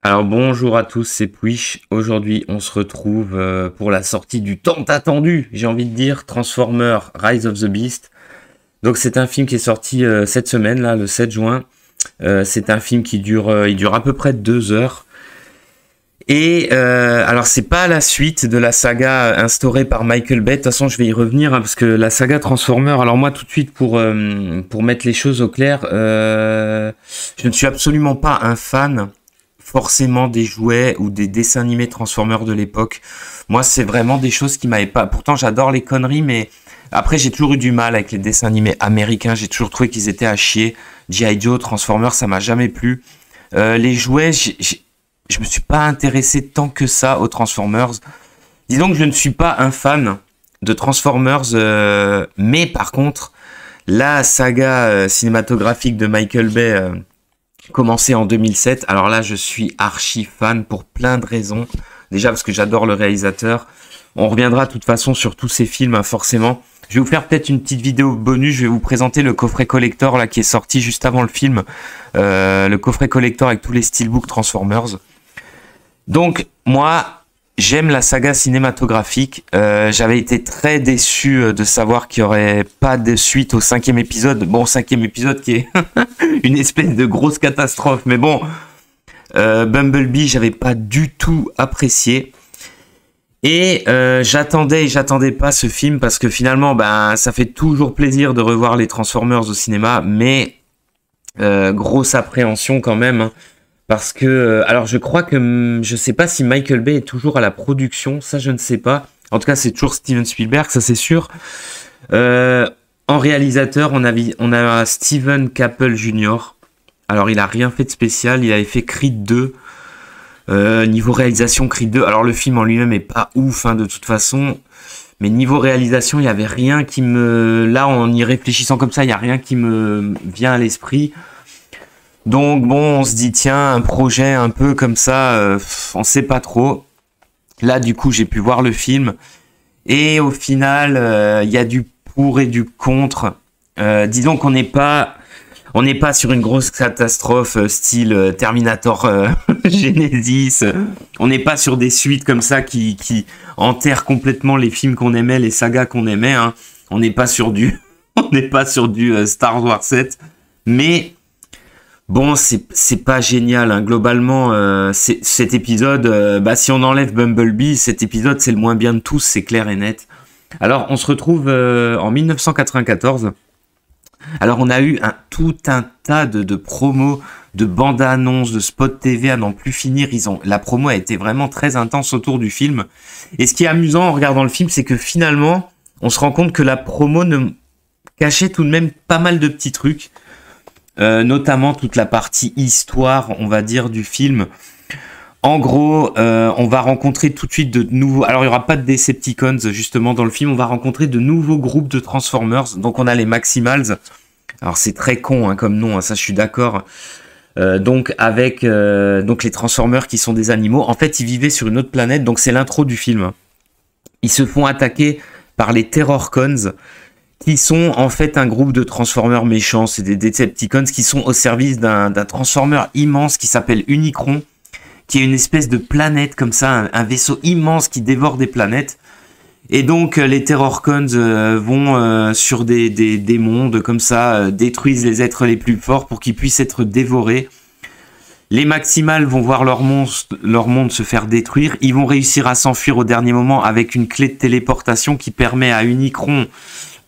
Alors bonjour à tous, c'est Puish. Aujourd'hui, on se retrouve pour la sortie du tant attendu, j'ai envie de dire, Transformers Rise of the Beast. Donc c'est un film qui est sorti cette semaine, là, le 7 juin. C'est un film qui dure, il dure à peu près 2 heures. Et alors c'est pas la suite de la saga instaurée par Michael Bay. De toute façon, je vais y revenir hein, parce que la saga Transformers. Alors moi, tout de suite pour mettre les choses au clair, je ne suis absolument pas un fan forcément des jouets ou des dessins animés Transformers de l'époque. Moi, c'est vraiment des choses qui m'avaient pas. Pourtant, j'adore les conneries, mais après, j'ai toujours eu du mal avec les dessins animés américains. J'ai toujours trouvé qu'ils étaient à chier. G.I. Joe, Transformers, ça m'a jamais plu. Les jouets, je me suis pas intéressé tant que ça aux Transformers. Disons que je ne suis pas un fan de Transformers, mais par contre, la saga cinématographique de Michael Bay, commencée en 2007, alors là, je suis archi fan pour plein de raisons. Déjà parce que j'adore le réalisateur. On reviendra de toute façon sur tous ces films, hein, forcément. Je vais vous faire peut-être une petite vidéo bonus. Je vais vous présenter le coffret collector là qui est sorti juste avant le film. Le coffret collector avec tous les steelbooks Transformers. Donc, moi, j'aime la saga cinématographique. J'avais été très déçu de savoir qu'il n'y aurait pas de suite au 5e épisode. Bon, 5e épisode qui est une espèce de grosse catastrophe. Mais bon, Bumblebee, j'avais pas du tout apprécié. Et j'attendais et j'attendais pas ce film parce que finalement, ben, ça fait toujours plaisir de revoir les Transformers au cinéma. Mais grosse appréhension quand même, hein. Parce que, alors je crois que, je sais pas si Michael Bay est toujours à la production, ça je ne sais pas. En tout cas, c'est toujours Steven Spielberg, ça c'est sûr. En réalisateur, on a Steven Caple Jr. Alors il a rien fait de spécial, il avait fait Creed 2. Niveau réalisation, Creed 2. Alors le film en lui-même est pas ouf, hein, de toute façon. Mais niveau réalisation, il y avait rien qui me... Là, en y réfléchissant comme ça, il y a rien qui me vient à l'esprit. Donc bon, on se dit tiens, un projet un peu comme ça, on sait pas trop. Là du coup j'ai pu voir le film et au final il y a du pour et du contre. Disons qu'on n'est pas sur une grosse catastrophe style Terminator Genesis. On n'est pas sur des suites comme ça qui enterrent complètement les films qu'on aimait, les sagas qu'on aimait. Hein. On n'est pas sur du on n'est pas sur du Star Wars 7, mais bon, c'est pas génial, hein. Globalement, cet épisode, bah, si on enlève Bumblebee, cet épisode, c'est le moins bien de tous, c'est clair et net. Alors, on se retrouve en 1994. Alors, on a eu tout un tas de promos, de bandes annonces, de spots TV à n'en plus finir. La promo a été vraiment très intense autour du film. Et ce qui est amusant en regardant le film, c'est que finalement, on se rend compte que la promo cachait tout de même pas mal de petits trucs. Notamment toute la partie histoire, on va dire, du film. En gros, on va rencontrer tout de suite de nouveaux... Alors, il n'y aura pas de Decepticons, justement, dans le film. On va rencontrer de nouveaux groupes de Transformers. Donc, on a les Maximals. Alors, c'est très con hein, comme nom, hein, ça, je suis d'accord. Donc, avec donc les Transformers qui sont des animaux. En fait, ils vivaient sur une autre planète. Donc, c'est l'intro du film. Ils se font attaquer par les Terrorcons, qui sont en fait un groupe de Transformers méchants. C'est des Decepticons qui sont au service d'un Transformer immense qui s'appelle Unicron, qui est une espèce de planète comme ça, un vaisseau immense qui dévore des planètes. Et donc les Terrorcons vont sur des mondes comme ça, détruisent les êtres les plus forts pour qu'ils puissent être dévorés. Les Maximals vont voir leur monde se faire détruire. Ils vont réussir à s'enfuir au dernier moment avec une clé de téléportation qui permet à Unicron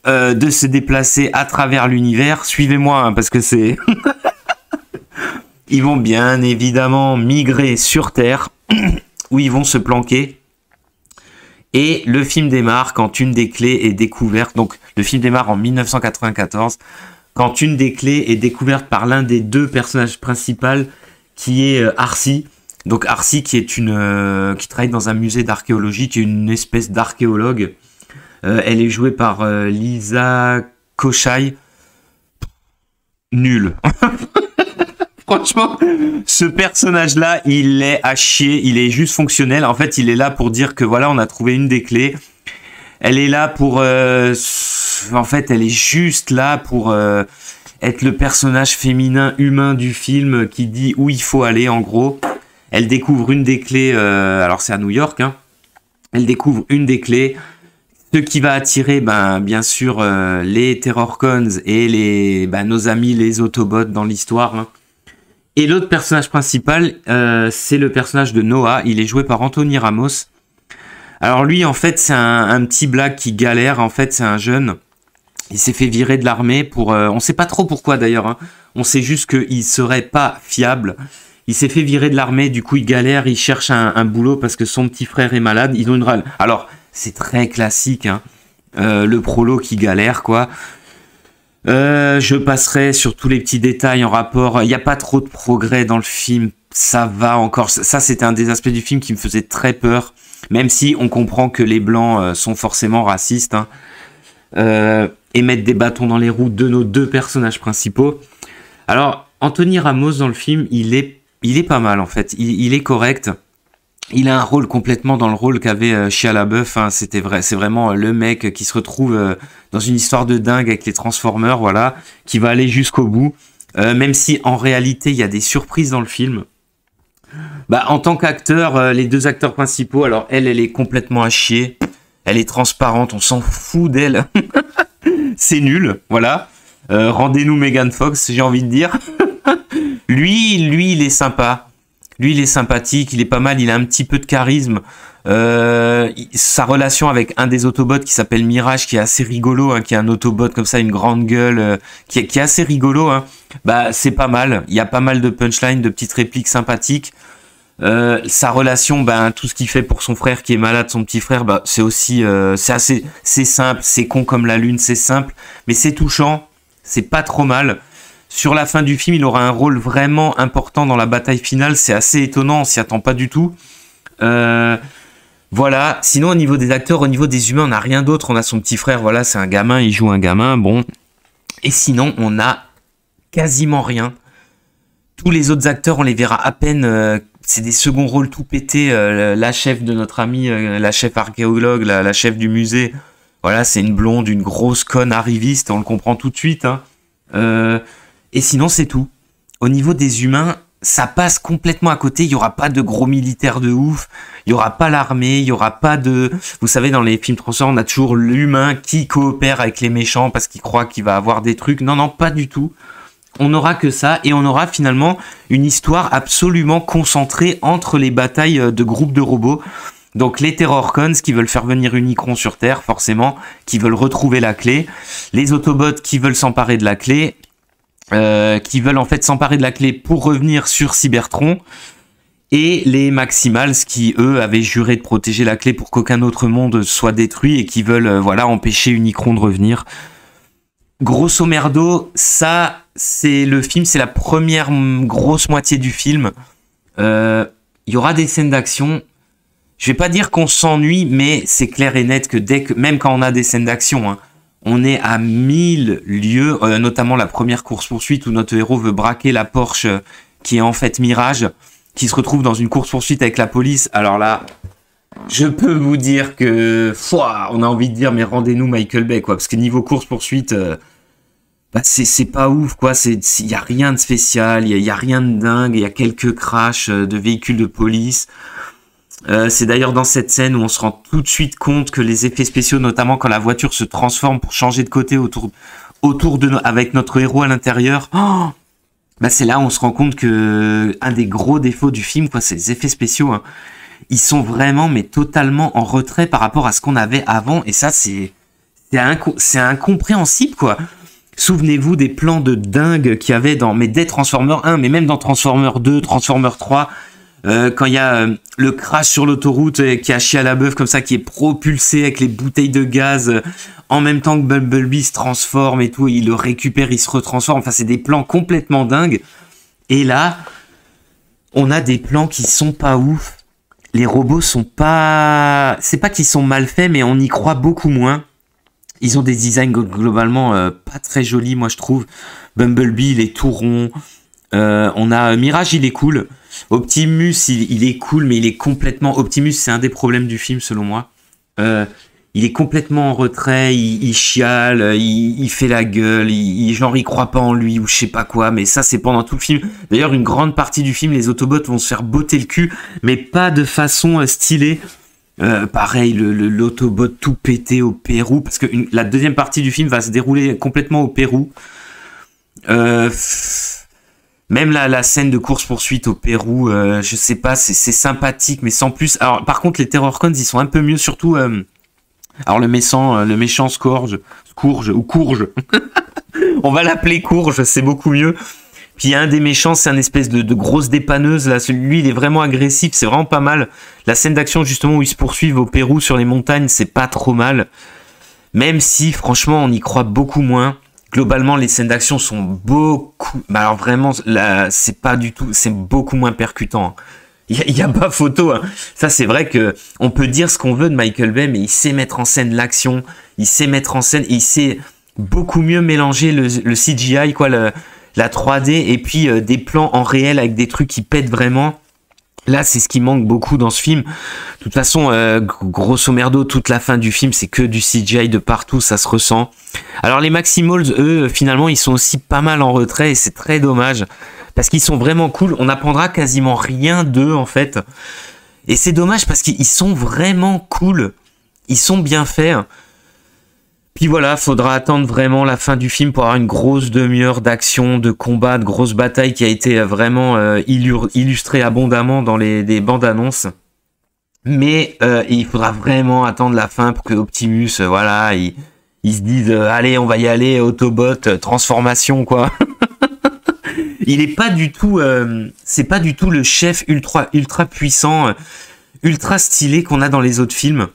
de se déplacer à travers l'univers. Suivez-moi, hein, parce que c'est... Ils vont bien évidemment migrer sur Terre, où ils vont se planquer. Et le film démarre quand une des clés est découverte. Donc, le film démarre en 1994, quand une des clés est découverte par l'un des deux personnages principaux, qui est Arcee. Donc, Arcee, qui est qui travaille dans un musée d'archéologie, qui est une espèce d'archéologue. Elle est jouée par Lisa Koshy. Nul. Franchement, ce personnage-là, il est à chier, il est juste fonctionnel. En fait, il est là pour dire que voilà, on a trouvé une des clés. Elle est là pour... en fait, elle est juste là pour être le personnage féminin humain du film qui dit où il faut aller, en gros. Elle découvre une des clés, alors c'est à New York, hein. Elle découvre une des clés, ce qui va attirer, bien sûr, les Terrorcons et nos amis les Autobots dans l'histoire, hein. Et l'autre personnage principal, c'est le personnage de Noah. Il est joué par Anthony Ramos. Alors lui, en fait, c'est un petit black qui galère. En fait, c'est un jeune. Il s'est fait virer de l'armée pour... on sait pas trop pourquoi d'ailleurs, hein. On sait juste qu'il serait pas fiable. Il s'est fait virer de l'armée, du coup il galère, il cherche un boulot parce que son petit frère est malade. Ils ont une râle. Alors, c'est très classique, hein. Le prolo qui galère, quoi. Je passerai sur tous les petits détails en rapport. Il n'y a pas trop de progrès dans le film. Ça va encore. Ça, c'était un des aspects du film qui me faisait très peur. Même si on comprend que les Blancs sont forcément racistes, hein. Et mettre des bâtons dans les roues de nos deux personnages principaux. Alors, Anthony Ramos dans le film, il est pas mal en fait. Il est correct. Il a un rôle complètement dans le rôle qu'avait Shia LaBeouf, hein. C'est vraiment le mec qui se retrouve dans une histoire de dingue avec les Transformers, voilà, qui va aller jusqu'au bout. Même si en réalité il y a des surprises dans le film. En tant qu'acteur, les deux acteurs principaux, alors elle est complètement à chier. Elle est transparente, on s'en fout d'elle. C'est nul, voilà. Rendez-nous Megan Fox, j'ai envie de dire. Lui, il est sympa. Lui, il est sympathique, il est pas mal, il a un petit peu de charisme. Sa relation avec un des Autobots qui s'appelle Mirage, qui est assez rigolo, hein, qui est un Autobot comme ça, une grande gueule, qui est assez rigolo, hein. C'est pas mal. Il y a pas mal de punchlines, de petites répliques sympathiques. Sa relation, tout ce qu'il fait pour son frère qui est malade, son petit frère, c'est aussi, c'est simple, c'est con comme la lune, c'est simple, mais c'est touchant, c'est pas trop mal. Sur la fin du film, il aura un rôle vraiment important dans la bataille finale. C'est assez étonnant, on s'y attend pas du tout. Voilà. Sinon, au niveau des acteurs, au niveau des humains, on n'a rien d'autre. On a son petit frère, voilà, c'est un gamin, il joue un gamin, bon. Et sinon, on a quasiment rien. Tous les autres acteurs, on les verra à peine. C'est des seconds rôles tout pétés. La chef de notre amie, la chef archéologue, la chef du musée, voilà, c'est une blonde, une grosse conne arriviste, on le comprend tout de suite, hein. Et sinon, c'est tout. Au niveau des humains, ça passe complètement à côté. Il n'y aura pas de gros militaires de ouf. Il n'y aura pas l'armée. Il n'y aura pas de... Vous savez, dans les films Transformers, on a toujours l'humain qui coopère avec les méchants parce qu'il croit qu'il va avoir des trucs. Non, pas du tout. On n'aura que ça. Et on aura finalement une histoire absolument concentrée entre les batailles de groupes de robots. Donc les Terrorcons qui veulent faire venir Unicron sur Terre, forcément, qui veulent retrouver la clé. Les Autobots qui veulent s'emparer de la clé. Qui veulent en fait s'emparer de la clé pour revenir sur Cybertron, et les Maximals qui eux avaient juré de protéger la clé pour qu'aucun autre monde soit détruit et qui veulent empêcher Unicron de revenir. Grosso merdo, ça c'est le film, c'est la première grosse moitié du film. Il y aura des scènes d'action. Je vais pas dire qu'on s'ennuie, mais c'est clair et net que même quand on a des scènes d'action, hein, on est à 1000 lieues, notamment la première course-poursuite où notre héros veut braquer la Porsche qui est en fait Mirage, qui se retrouve dans une course-poursuite avec la police. Alors là, je peux vous dire que... on a envie de dire, mais rendez-nous Michael Bay, quoi. Parce que niveau course-poursuite, c'est pas ouf, quoi. Il y a rien de spécial, il y a rien de dingue, il y a quelques crashs de véhicules de police. C'est d'ailleurs dans cette scène où on se rend tout de suite compte que les effets spéciaux, notamment quand la voiture se transforme pour changer de côté avec notre héros à l'intérieur, c'est là où on se rend compte que un des gros défauts du film, quoi, c'est les effets spéciaux, hein. Ils sont vraiment, mais totalement en retrait par rapport à ce qu'on avait avant, et ça, c'est incompréhensible, quoi. Souvenez-vous des plans de dingue qu'il y avait dès Transformers 1, mais même dans Transformers 2, Transformers 3, quand il y a le crash sur l'autoroute qui a Shia LaBeouf comme ça, qui est propulsé avec les bouteilles de gaz en même temps que Bumblebee se transforme et tout, et il le récupère, il se retransforme. Enfin, c'est des plans complètement dingues. Et là, on a des plans qui sont pas ouf. Les robots sont pas... C'est pas qu'ils sont mal faits, mais on y croit beaucoup moins. Ils ont des designs globalement pas très jolis, moi je trouve. Bumblebee, il est tout rond. On a Mirage, il est cool. Optimus, il est cool, mais il est complètement... Optimus, c'est un des problèmes du film, selon moi. il est complètement en retrait, il chiale, il fait la gueule, genre il croit pas en lui ou je sais pas quoi, mais ça c'est pendant tout le film. D'ailleurs une grande partie du film, les Autobots vont se faire botter le cul, mais pas de façon stylée. Pareil, l'autobot tout pété au Pérou, parce que la deuxième partie du film va se dérouler complètement au Pérou. Même la scène de course-poursuite au Pérou, je sais pas, c'est sympathique, mais sans plus. Alors par contre les Terrorcons ils sont un peu mieux, surtout... alors le méchant Scourge, on va l'appeler Courge, c'est beaucoup mieux. Puis il y a un des méchants, c'est un espèce de grosse dépanneuse, là, lui il est vraiment agressif, c'est vraiment pas mal. La scène d'action justement où ils se poursuivent au Pérou sur les montagnes, c'est pas trop mal. Même si franchement on y croit beaucoup moins. Globalement les scènes d'action sont beaucoup... Bah alors vraiment, là, c'est pas du tout, c'est beaucoup moins percutant. Il y a pas photo. Hein. Ça, c'est vrai que on peut dire ce qu'on veut de Michael Bay, mais il sait mettre en scène l'action, il sait mettre en scène, il sait beaucoup mieux mélanger le CGI, quoi, la 3D, et puis des plans en réel avec des trucs qui pètent vraiment. Là, c'est ce qui manque beaucoup dans ce film. De toute façon, grosso merdo, toute la fin du film, c'est que du CGI de partout, ça se ressent. Alors les Maximals, eux, finalement, ils sont aussi pas mal en retrait, et c'est très dommage. Parce qu'ils sont vraiment cool, on n'apprendra quasiment rien d'eux en fait. Et c'est dommage parce qu'ils sont vraiment cool. Ils sont bien faits. Puis voilà, faudra attendre vraiment la fin du film pour avoir une grosse demi-heure d'action, de combat, de grosses batailles qui a été vraiment illustrée abondamment dans des bandes annonces. Mais il faudra vraiment attendre la fin pour que Optimus, voilà, ils se disent allez, on va y aller, Autobot, transformation quoi. Il est pas du tout, c'est pas du tout le chef ultra puissant, ultra stylé qu'on a dans les autres films.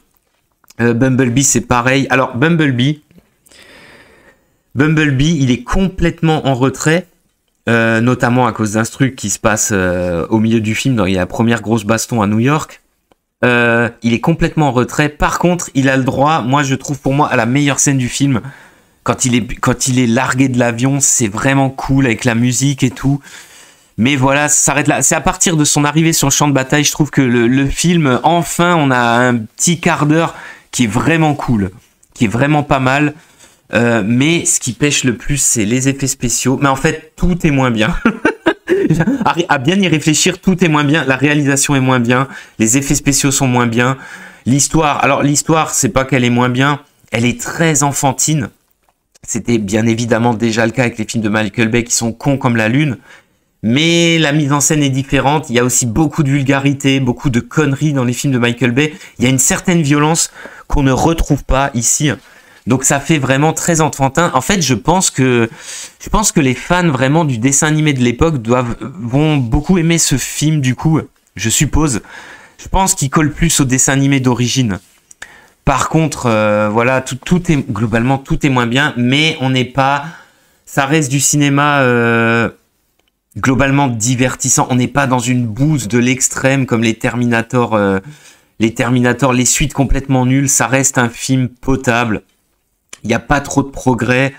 Bumblebee c'est pareil. Alors Bumblebee, il est complètement en retrait, notamment à cause d'un truc qui se passe au milieu du film. Il y a la première grosse baston à New York. Il est complètement en retrait. Par contre, il a le droit, moi je trouve pour moi, à la meilleure scène du film. Quand il est largué de l'avion, c'est vraiment cool avec la musique et tout. Mais voilà, ça s'arrête là. C'est à partir de son arrivée sur le champ de bataille, je trouve que le film, enfin, on a un petit quart d'heure qui est vraiment cool, qui est vraiment pas mal. Mais ce qui pêche le plus, c'est les effets spéciaux. Mais en fait, tout est moins bien. À bien y réfléchir, tout est moins bien. La réalisation est moins bien. Les effets spéciaux sont moins bien. L'histoire, c'est pas qu'elle est moins bien. Elle est très enfantine. C'était bien évidemment déjà le cas avec les films de Michael Bay qui sont cons comme la lune. Mais la mise en scène est différente. Il y a aussi beaucoup de vulgarité, beaucoup de conneries dans les films de Michael Bay. Il y a une certaine violence qu'on ne retrouve pas ici. Donc ça fait vraiment très enfantin. En fait, je pense que les fans vraiment du dessin animé de l'époque vont beaucoup aimer ce film du coup, je suppose. Je pense qu'il colle plus au dessin animé d'origine. Par contre, voilà, globalement tout est moins bien, mais on n'est pas, ça reste du cinéma globalement divertissant. On n'est pas dans une bouse de l'extrême comme les Terminator, les suites complètement nulles. Ça reste un film potable. Il n'y a pas trop de progrès.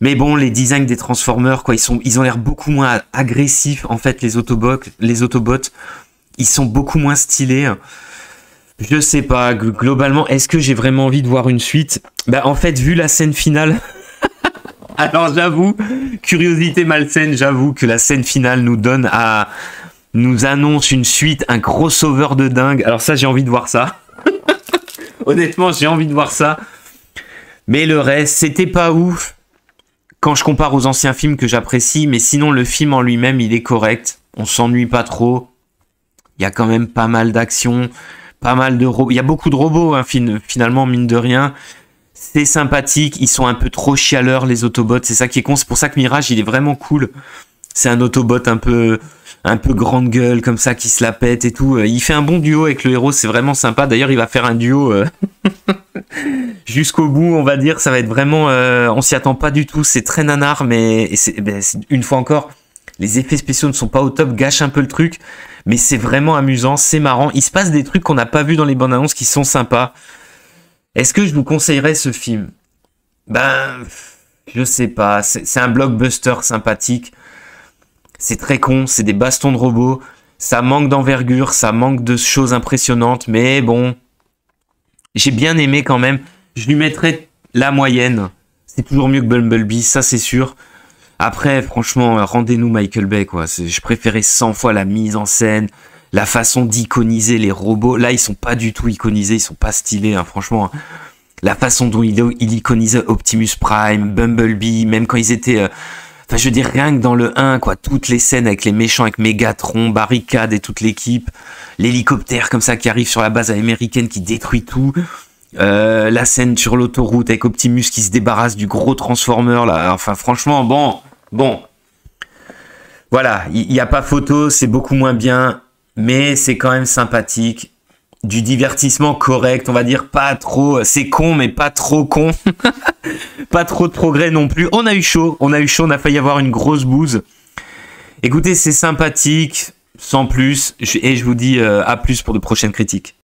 Mais bon, les designs des Transformers, quoi, ils ont l'air beaucoup moins agressifs. En fait, les Autobots, ils sont beaucoup moins stylés. Je sais pas, globalement, est-ce que j'ai vraiment envie de voir une suite? Bah, en fait, vu la scène finale, alors j'avoue, curiosité malsaine, j'avoue que la scène finale nous annonce une suite, un crossover de dingue. Alors ça, j'ai envie de voir ça. Honnêtement, j'ai envie de voir ça. Mais le reste, c'était pas ouf. Quand je compare aux anciens films que j'apprécie, mais sinon, le film en lui-même, il est correct. On s'ennuie pas trop. Il y a quand même pas mal d'action. Pas mal de robots. Il y a beaucoup de robots, hein, finalement, mine de rien. C'est sympathique. Ils sont un peu trop chialeurs, les Autobots. C'est ça qui est con. C'est pour ça que Mirage, il est vraiment cool. C'est un Autobot un peu grande gueule, comme ça, qui se la pète et tout. Il fait un bon duo avec le héros. C'est vraiment sympa. D'ailleurs, il va faire un duo jusqu'au bout, on va dire. Ça va être vraiment... on s'y attend pas du tout. C'est très nanar, mais une fois encore, les effets spéciaux ne sont pas au top. Gâchent un peu le truc. Mais c'est vraiment amusant, c'est marrant. Il se passe des trucs qu'on n'a pas vu dans les bandes annonces qui sont sympas. Est-ce que je vous conseillerais ce film? Ben, je sais pas. C'est un blockbuster sympathique. C'est très con, c'est des bastons de robots. Ça manque d'envergure, ça manque de choses impressionnantes. Mais bon, j'ai bien aimé quand même. Je lui mettrais la moyenne. C'est toujours mieux que Bumblebee, ça c'est sûr. Après, franchement, rendez-nous Michael Bay, quoi. Je préférais 100 fois la mise en scène, la façon d'iconiser les robots. Là, ils sont pas du tout iconisés, ils sont pas stylés, hein, franchement. La façon dont il iconisait Optimus Prime, Bumblebee, même quand ils étaient... Enfin, je veux dire, rien que dans le 1, quoi, toutes les scènes avec les méchants, avec Megatron, Barricade et toute l'équipe, l'hélicoptère comme ça qui arrive sur la base américaine, qui détruit tout, la scène sur l'autoroute avec Optimus qui se débarrasse du gros Transformer, là, enfin, franchement, bon, voilà, il n'y a pas photo, c'est beaucoup moins bien, mais c'est quand même sympathique. Du divertissement correct, on va dire, pas trop, c'est con, mais pas trop con. Pas trop de progrès non plus. On a eu chaud, on a failli avoir une grosse bouse. Écoutez, c'est sympathique, sans plus, et je vous dis à plus pour de prochaines critiques.